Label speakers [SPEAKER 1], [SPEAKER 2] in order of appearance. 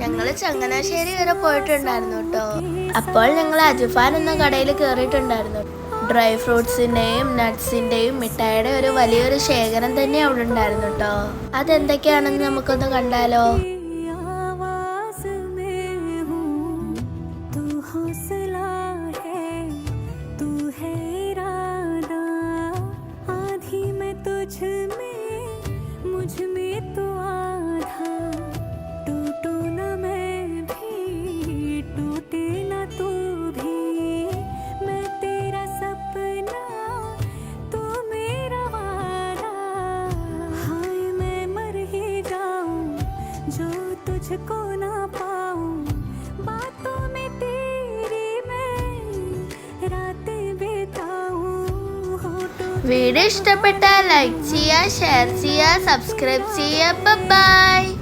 [SPEAKER 1] ഞങ്ങൾ ചങ്ങനാശ്ശേരി വരെ പോയിട്ടുണ്ടായിരുന്നു കേട്ടോ. അപ്പോൾ ഞങ്ങൾ അജുഫാൻ എന്ന കടയിൽ കയറിയിട്ടുണ്ടായിരുന്നു. ഡ്രൈ ഫ്രൂട്ട്സിൻ്റെയും നട്ട്സിൻ്റെയും മിഠായിയുടെ ഒരു വലിയൊരു ശേഖരം തന്നെ അവിടെ ഉണ്ടായിരുന്നു കേട്ടോ. അതെന്തൊക്കെയാണെന്ന് നമുക്കൊന്ന് കണ്ടാലോ.
[SPEAKER 2] जो तुझको ना पाऊं बातों में तेरी मैं रातें बिताऊं.
[SPEAKER 1] വീഡിയോ ഇഷ്ടപ്പെട്ടാൽ ലൈക്ക് ചെയ്യുക, ഷെയർ ചെയ്യുക, സബ്സ്ക്രൈബ് ചെയ്യുക. ബൈ.